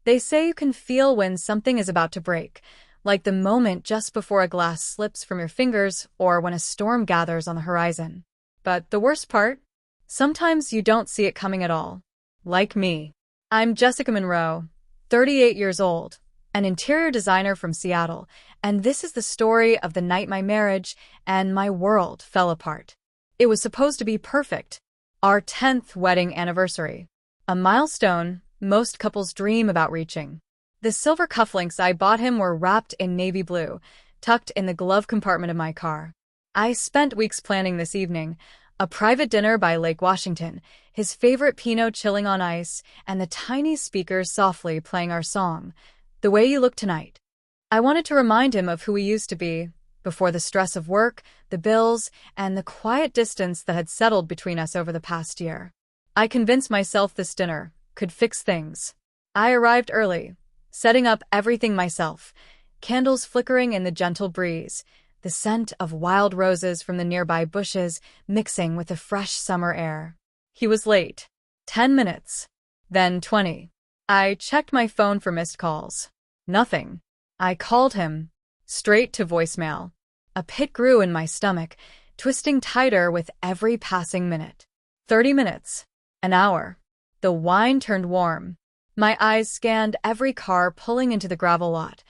They say you can feel when something is about to break, like the moment just before a glass slips from your fingers or when a storm gathers on the horizon. But the worst part? Sometimes you don't see it coming at all. Like me. I'm Jessica Monroe, 38 years old, an interior designer from Seattle, and this is the story of the night my marriage and my world fell apart. It was supposed to be perfect. Our 10th wedding anniversary. A milestone most couples dream about reaching. The silver cufflinks I bought him were wrapped in navy blue, tucked in the glove compartment of my car. I spent weeks planning this evening, a private dinner by Lake Washington, his favorite Pinot chilling on ice, and the tiny speakers softly playing our song, The Way You Look Tonight. I wanted to remind him of who we used to be, before the stress of work, the bills, and the quiet distance that had settled between us over the past year. I convinced myself this dinner could fix things. I arrived early, setting up everything myself, candles flickering in the gentle breeze, the scent of wild roses from the nearby bushes mixing with the fresh summer air. He was late. 10 minutes. Then 20. I checked my phone for missed calls. Nothing. I called him. Straight to voicemail. A pit grew in my stomach, twisting tighter with every passing minute. 30 minutes. An hour. The wine turned warm. My eyes scanned every car pulling into the gravel lot.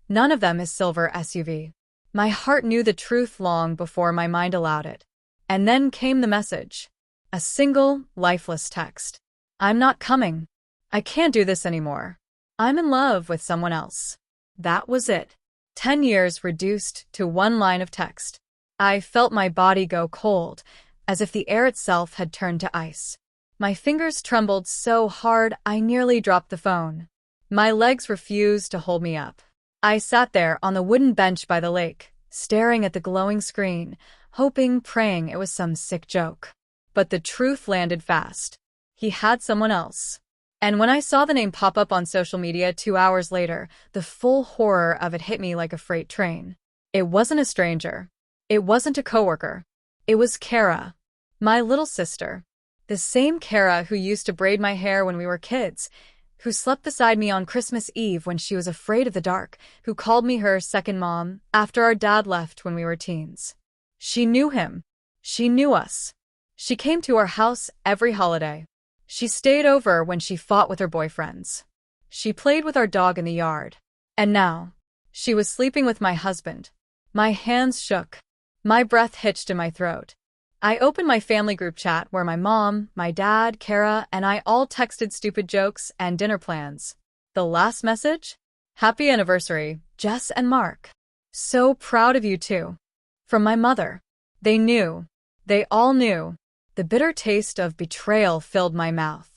None of them his silver SUV. My heart knew the truth long before my mind allowed it. And then came the message. A single, lifeless text. I'm not coming. I can't do this anymore. I'm in love with someone else. That was it. 10 years reduced to one line of text. I felt my body go cold, as if the air itself had turned to ice. My fingers trembled so hard I nearly dropped the phone. My legs refused to hold me up. I sat there on the wooden bench by the lake, staring at the glowing screen, hoping, praying it was some sick joke. But the truth landed fast. He had someone else. And when I saw the name pop up on social media 2 hours later, the full horror of it hit me like a freight train. It wasn't a stranger. It wasn't a coworker. It was Kara, my little sister. The same Kara who used to braid my hair when we were kids, who slept beside me on Christmas Eve when she was afraid of the dark, who called me her second mom after our dad left when we were teens. She knew him. She knew us. She came to our house every holiday. She stayed over when she fought with her boyfriends. She played with our dog in the yard. And now, she was sleeping with my husband. My hands shook. My breath hitched in my throat. I opened my family group chat where my mom, my dad, Kara, and I all texted stupid jokes and dinner plans. The last message? Happy anniversary, Jess and Mark. So proud of you too. From my mother. They knew. They all knew. The bitter taste of betrayal filled my mouth.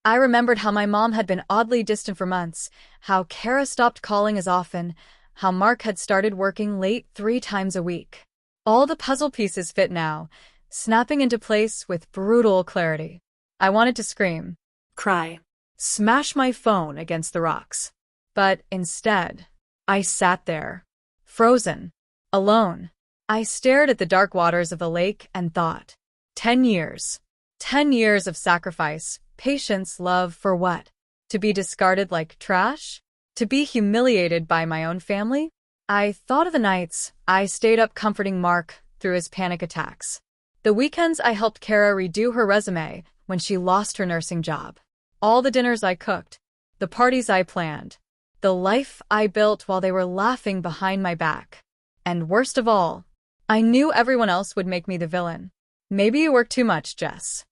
I remembered how my mom had been oddly distant for months, how Kara stopped calling as often, how Mark had started working late 3 times a week. All the puzzle pieces fit now, snapping into place with brutal clarity. I wanted to scream, cry, smash my phone against the rocks. But instead, I sat there, frozen, alone. I stared at the dark waters of the lake and thought, 10 years. 10 years of sacrifice, patience, love for what? To be discarded like trash? To be humiliated by my own family? I thought of the nights I stayed up comforting Mark through his panic attacks. The weekends I helped Kara redo her resume when she lost her nursing job. All the dinners I cooked, the parties I planned, the life I built while they were laughing behind my back. And worst of all, I knew everyone else would make me the villain. Maybe you work too much, Jess.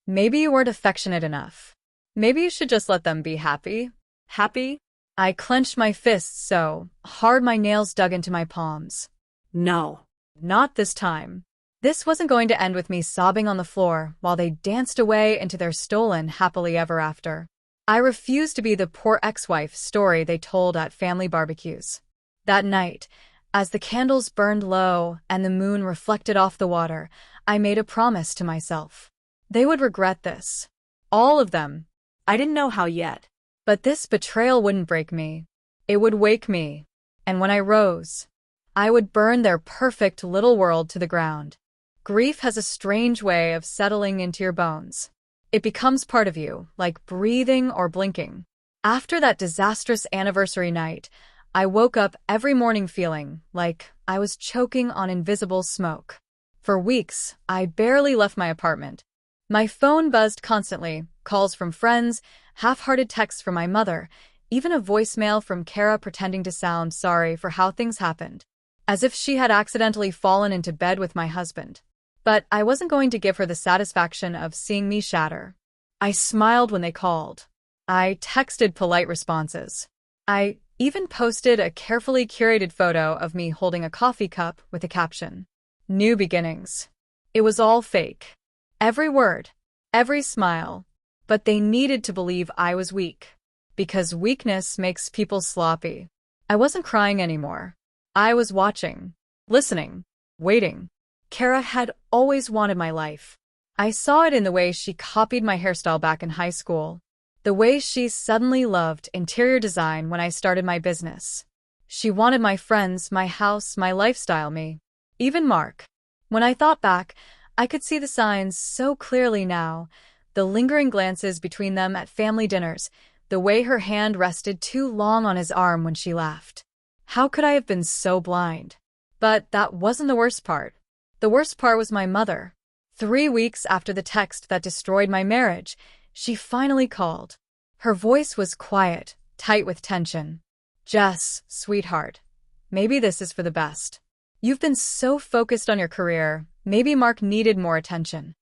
Maybe you weren't affectionate enough. Maybe you should just let them be happy. Happy? I clenched my fists so hard my nails dug into my palms. No, not this time. This wasn't going to end with me sobbing on the floor while they danced away into their stolen happily ever after. I refused to be the poor ex-wife story they told at family barbecues. That night, as the candles burned low and the moon reflected off the water, I made a promise to myself. They would regret this. All of them. I didn't know how yet. But this betrayal wouldn't break me. It would wake me. And when I rose, I would burn their perfect little world to the ground. Grief has a strange way of settling into your bones. It becomes part of you, like breathing or blinking. After that disastrous anniversary night, I woke up every morning feeling like I was choking on invisible smoke. For weeks, I barely left my apartment. My phone buzzed constantly, calls from friends, half-hearted texts from my mother, even a voicemail from Kara pretending to sound sorry for how things happened, as if she had accidentally fallen into bed with my husband. But I wasn't going to give her the satisfaction of seeing me shatter. I smiled when they called. I texted polite responses. I even posted a carefully curated photo of me holding a coffee cup with a caption, "New beginnings." It was all fake. Every word, every smile. But they needed to believe I was weak. Because weakness makes people sloppy. I wasn't crying anymore. I was watching, listening, waiting. Kara had always wanted my life. I saw it in the way she copied my hairstyle back in high school. The way she suddenly loved interior design when I started my business. She wanted my friends, my house, my lifestyle, me. Even Mark. When I thought back, I could see the signs so clearly now. The lingering glances between them at family dinners, the way her hand rested too long on his arm when she laughed. How could I have been so blind? But that wasn't the worst part. The worst part was my mother. 3 weeks after the text that destroyed my marriage, she finally called. Her voice was quiet, tight with tension. "Jess, sweetheart, maybe this is for the best. You've been so focused on your career, maybe Mark needed more attention."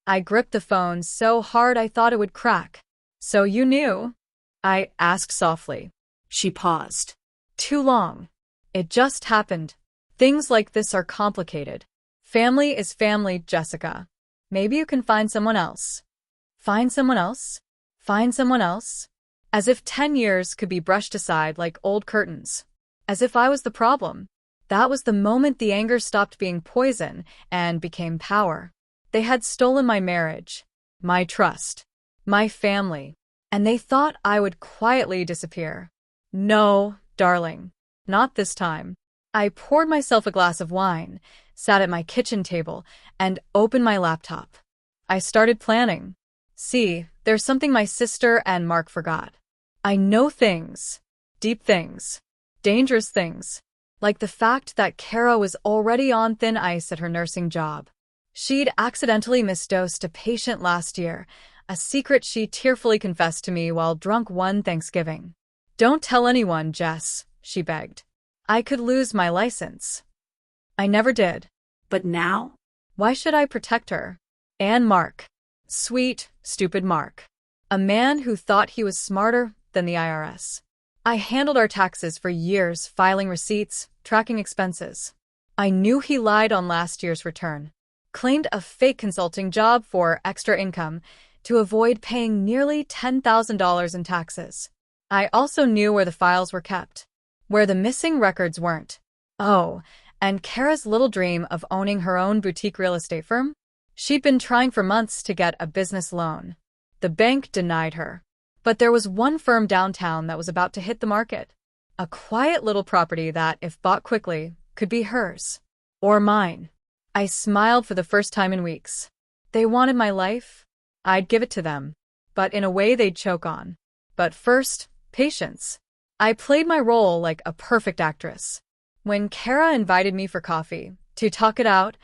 I gripped the phone so hard I thought it would crack. "So you knew?" I asked softly. She paused. "Too long. It just happened. Things like this are complicated. Family is family, Jessica. Maybe you can find someone else." Find someone else? Find someone else? As if 10 years could be brushed aside like old curtains. As if I was the problem. That was the moment the anger stopped being poison and became power. They had stolen my marriage, my trust, my family, and they thought I would quietly disappear. No, darling, not this time. I poured myself a glass of wine, sat at my kitchen table, and opened my laptop. I started planning. See, there's something my sister and Mark forgot. I know things, deep things, dangerous things, like the fact that Kara was already on thin ice at her nursing job. She'd accidentally misdosed a patient last year, a secret she tearfully confessed to me while drunk one Thanksgiving. "Don't tell anyone, Jess," she begged. I could lose my license. I never did. But now? Why should I protect her? And Mark. Sweet, stupid Mark. A man who thought he was smarter than the IRS. I handled our taxes for years, filing receipts, tracking expenses. I knew he lied on last year's return. Claimed a fake consulting job for extra income to avoid paying nearly $10,000 in taxes. I also knew where the files were kept, where the missing records weren't. Oh, and Kara's little dream of owning her own boutique real estate firm? She'd been trying for months to get a business loan. The bank denied her. But there was one firm downtown that was about to hit the market. A quiet little property that, if bought quickly, could be hers. Or mine. I smiled for the first time in weeks. They wanted my life. I'd give it to them. But in a way they'd choke on. But first, patience. I played my role like a perfect actress. When Kara invited me for coffee, to talk it out,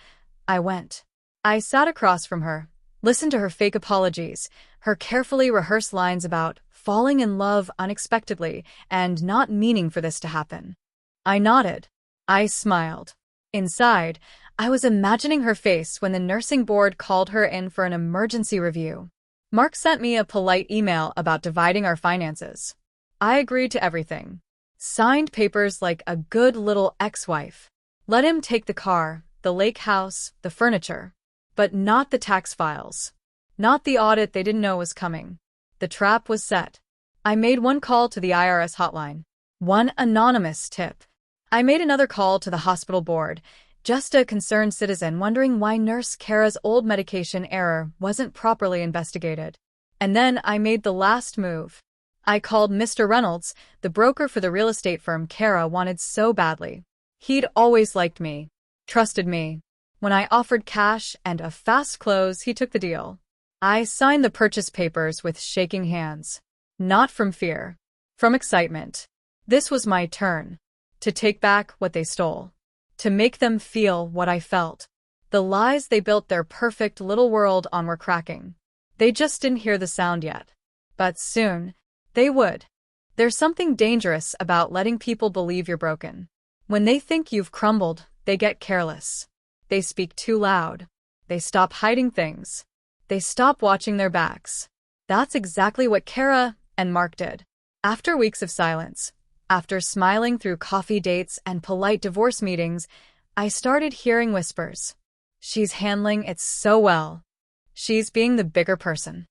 I went. I sat across from her, listened to her fake apologies, her carefully rehearsed lines about falling in love unexpectedly and not meaning for this to happen. I nodded. I smiled. Inside, I was imagining her face when the nursing board called her in for an emergency review. Mark sent me a polite email about dividing our finances. I agreed to everything. Signed papers like a good little ex-wife. Let him take the car, the lake house, the furniture. But not the tax files. Not the audit they didn't know was coming. The trap was set. I made one call to the IRS hotline. One anonymous tip. I made another call to the hospital board, just a concerned citizen wondering why Nurse Kara's old medication error wasn't properly investigated. And then I made the last move. I called Mr. Reynolds, the broker for the real estate firm Kara wanted so badly. He'd always liked me, trusted me. When I offered cash and a fast close, he took the deal. I signed the purchase papers with shaking hands. Not from fear. from excitement. This was my turn. To take back what they stole. To make them feel what I felt. The lies they built their perfect little world on were cracking. They just didn't hear the sound yet. But soon, they would. There's something dangerous about letting people believe you're broken. When they think you've crumbled, they get careless. They speak too loud. They stop hiding things. They stop watching their backs. That's exactly what Kara and Mark did. After weeks of silence, after smiling through coffee dates and polite divorce meetings, I started hearing whispers. She's handling it so well. She's being the bigger person.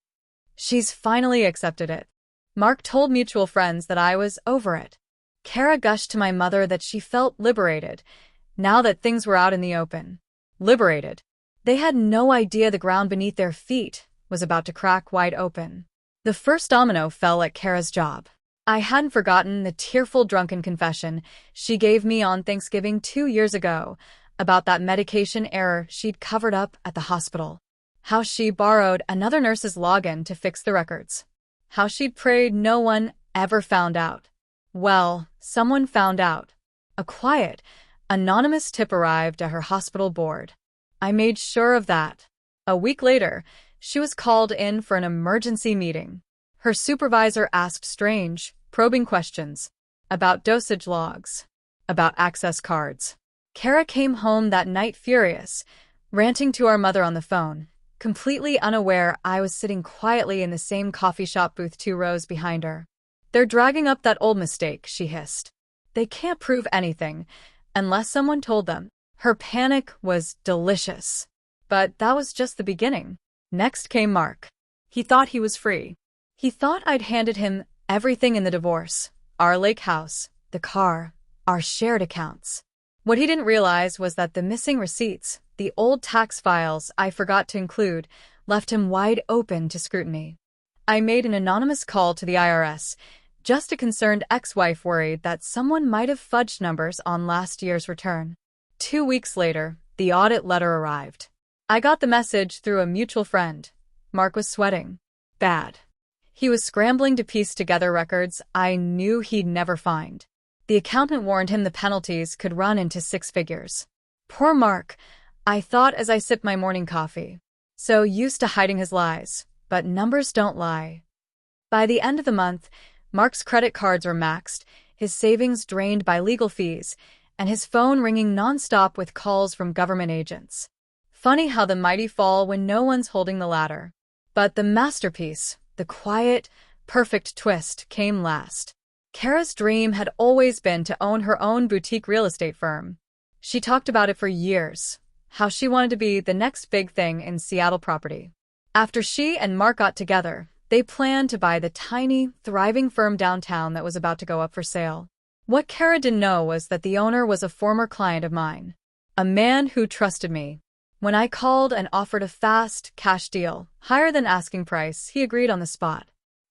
She's finally accepted it. Mark told mutual friends that I was over it. Kara gushed to my mother that she felt liberated, now that things were out in the open. Liberated. They had no idea the ground beneath their feet was about to crack wide open. The first domino fell at Kara's job. I hadn't forgotten the tearful drunken confession she gave me on Thanksgiving 2 years ago about that medication error she'd covered up at the hospital. How she borrowed another nurse's login to fix the records. How she'd prayed no one ever found out. Well, someone found out. A quiet, anonymous tip arrived at her hospital board. I made sure of that. A week later, she was called in for an emergency meeting. Her supervisor asked strange, probing questions about dosage logs, about access cards. Kara came home that night furious, ranting to our mother on the phone, completely unaware I was sitting quietly in the same coffee shop booth 2 rows behind her. "They're dragging up that old mistake," she hissed. "They can't prove anything unless someone told them." Her panic was delicious. But that was just the beginning. Next came Mark. He thought he was free. He thought I'd handed him everything in the divorce, our lake house, the car, our shared accounts. What he didn't realize was that the missing receipts, the old tax files I forgot to include, left him wide open to scrutiny. I made an anonymous call to the IRS, just a concerned ex-wife worried that someone might have fudged numbers on last year's return. 2 weeks later, the audit letter arrived. I got the message through a mutual friend. Mark was sweating. Bad. He was scrambling to piece together records I knew he'd never find. The accountant warned him the penalties could run into 6 figures. Poor Mark, I thought as I sipped my morning coffee. So used to hiding his lies, but numbers don't lie. By the end of the month, Mark's credit cards were maxed, his savings drained by legal fees, and his phone ringing nonstop with calls from government agents. Funny how the mighty fall when no one's holding the ladder. But the masterpiece, the quiet, perfect twist, came last. Kara's dream had always been to own her own boutique real estate firm. She talked about it for years, how she wanted to be the next big thing in Seattle property. After she and Mark got together, they planned to buy the tiny, thriving firm downtown that was about to go up for sale. What Kara didn't know was that the owner was a former client of mine, a man who trusted me. When I called and offered a fast, cash deal, higher than asking price, he agreed on the spot.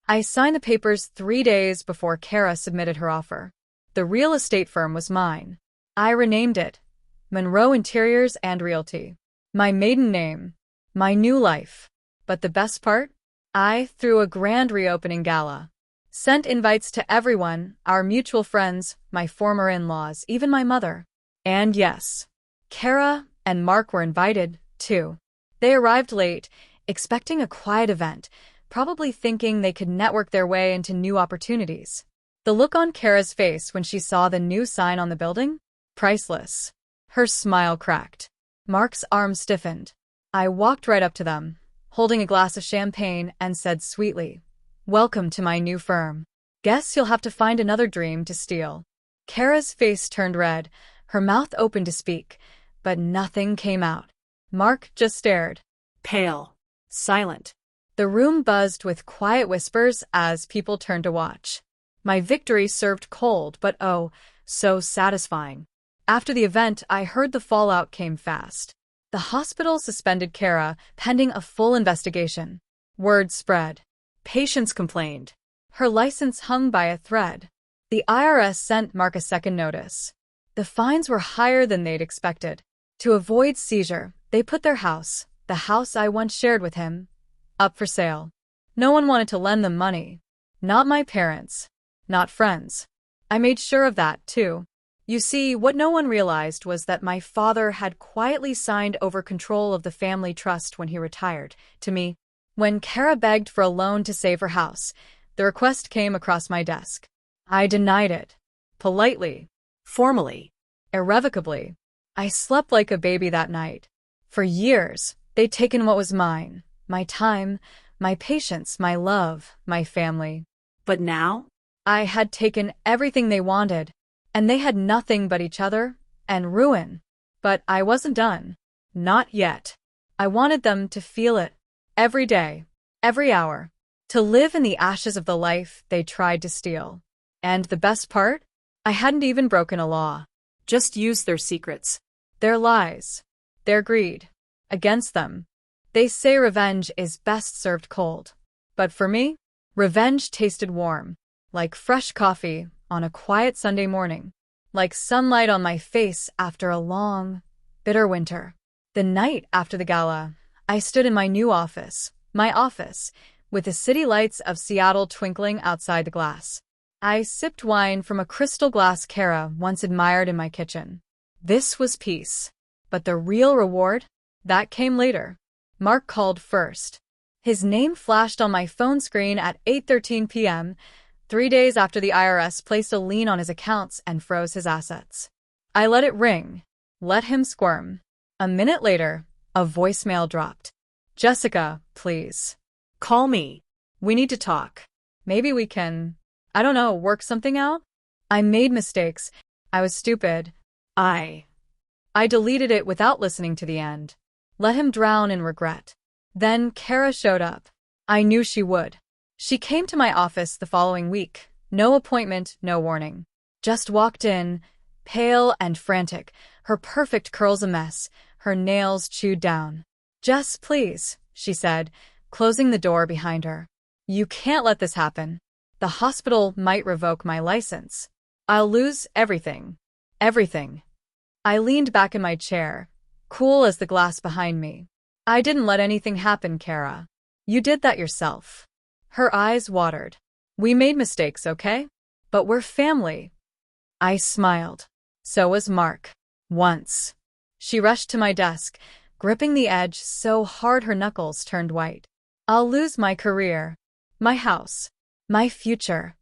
I signed the papers 3 days before Kara submitted her offer. The real estate firm was mine. I renamed it Monroe Interiors and Realty. My maiden name. My new life. But the best part? I threw a grand reopening gala. Sent invites to everyone, our mutual friends, my former in-laws, even my mother. And yes, Kara and Mark were invited, too. They arrived late, expecting a quiet event, probably thinking they could network their way into new opportunities. The look on Kara's face when she saw the new sign on the building? Priceless. Her smile cracked. Mark's arm stiffened. I walked right up to them, holding a glass of champagne, and said sweetly, "Welcome to my new firm. Guess you'll have to find another dream to steal." Kara's face turned red, her mouth opened to speak, but nothing came out. Mark just stared. Pale. Silent. The room buzzed with quiet whispers as people turned to watch. My victory served cold, but oh, so satisfying. After the event, I heard the fallout came fast. The hospital suspended Kara, pending a full investigation. Word spread. Patients complained. Her license hung by a thread. The IRS sent Mark a second notice. The fines were higher than they'd expected. To avoid seizure, they put their house, the house I once shared with him, up for sale. No one wanted to lend them money. Not my parents. not friends. I made sure of that, too. You see, what no one realized was that my father had quietly signed over control of the family trust when he retired, to me. When Kara begged for a loan to save her house, the request came across my desk. I denied it. Politely. Formally. Irrevocably. I slept like a baby that night. For years, they'd taken what was mine. My time, my patience, my love, my family. But now? I had taken everything they wanted, and they had nothing but each other and ruin. But I wasn't done. Not yet. I wanted them to feel it. Every day. Every hour. To live in the ashes of the life they tried to steal. And the best part? I hadn't even broken a law. Just used their secrets. Their lies. Their greed. Against them. They say revenge is best served cold. But for me, revenge tasted warm. Like fresh coffee on a quiet Sunday morning. Like sunlight on my face after a long, bitter winter. The night after the gala, I stood in my new office, with the city lights of Seattle twinkling outside the glass. I sipped wine from a crystal glass Kara once admired in my kitchen. This was peace. But the real reward? That came later. Mark called first. His name flashed on my phone screen at 8:13 p.m., 3 days after the IRS placed a lien on his accounts and froze his assets. I let it ring. Let him squirm. A minute later, a voicemail dropped. Jessica, please. Call me. We need to talk. Maybe we can, I don't know, work something out? I made mistakes. I was stupid. I deleted it without listening to the end. Let him drown in regret. Then Kara showed up. I knew she would. She came to my office the following week. No appointment, no warning. Just walked in, pale and frantic, her perfect curls a mess, her nails chewed down. Jess, please, she said, closing the door behind her. You can't let this happen. The hospital might revoke my license. I'll lose everything. Everything. I leaned back in my chair, cool as the glass behind me. I didn't let anything happen, Kara. You did that yourself. Her eyes watered. We made mistakes, okay? But we're family. I smiled. So was Mark. Once. She rushed to my desk, gripping the edge so hard her knuckles turned white. I'll lose my career, my house, my future.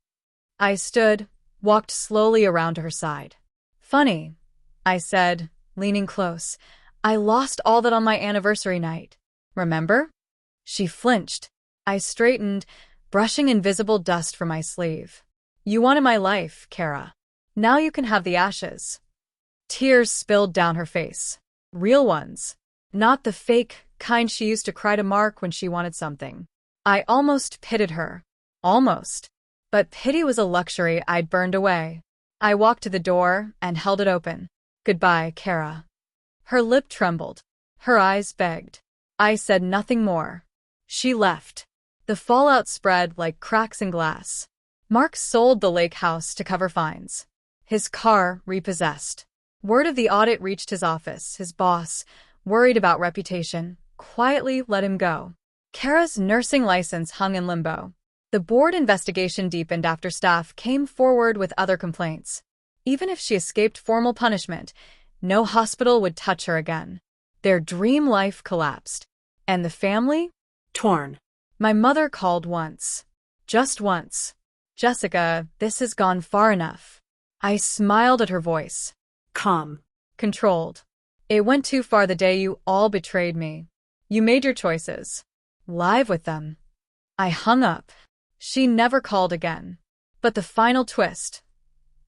I stood, walked slowly around to her side. Funny, I said, leaning close. I lost all that on my anniversary night. Remember? She flinched. I straightened, brushing invisible dust from my sleeve. You wanted my life, Kara. Now you can have the ashes. Tears spilled down her face. Real ones. Not the fake kind she used to cry to Mark when she wanted something. I almost pitied her. Almost. But pity was a luxury I'd burned away. I walked to the door and held it open. Goodbye, Kara. Her lip trembled. Her eyes begged. I said nothing more. She left. The fallout spread like cracks in glass. Mark sold the lake house to cover fines. His car repossessed. Word of the audit reached his office. His boss, worried about reputation, quietly let him go. Kara's nursing license hung in limbo. The board investigation deepened after staff came forward with other complaints. Even if she escaped formal punishment, no hospital would touch her again. Their dream life collapsed. And the family? Torn. My mother called once. Just once. Jessica, this has gone far enough. I smiled at her voice. Calm. Controlled. It went too far the day you all betrayed me. You made your choices. Live with them. I hung up. She never called again. But the final twist.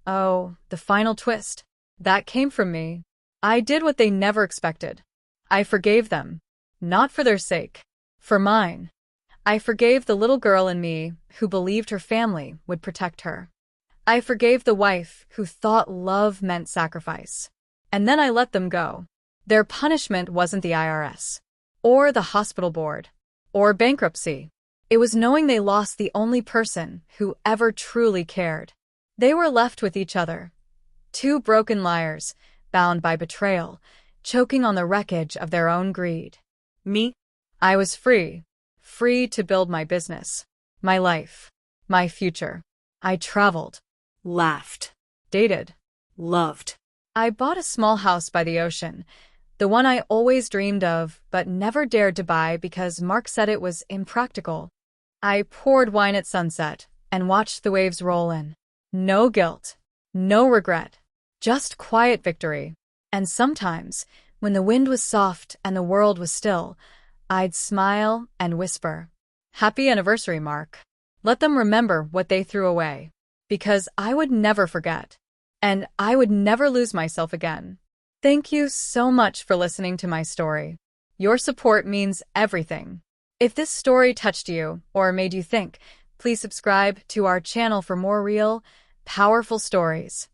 Oh, the final twist. That came from me. I did what they never expected. I forgave them. Not for their sake. For mine. I forgave the little girl in me who believed her family would protect her. I forgave the wife who thought love meant sacrifice. And then I let them go. Their punishment wasn't the IRS. Or the hospital board. Or bankruptcy. It was knowing they lost the only person who ever truly cared. They were left with each other. Two broken liars, bound by betrayal, choking on the wreckage of their own greed. Me? I was free. Free to build my business. My life. My future. I traveled, laughed, dated. loved. I bought a small house by the ocean, the one I always dreamed of but never dared to buy because Mark said it was impractical. I poured wine at sunset and watched the waves roll in. No guilt, no regret, just quiet victory. And sometimes, when the wind was soft and the world was still, I'd smile and whisper, "Happy anniversary, Mark." Let them remember what they threw away. Because I would never forget. And I would never lose myself again. Thank you so much for listening to my story. Your support means everything. If this story touched you or made you think, please subscribe to our channel for more real, powerful stories.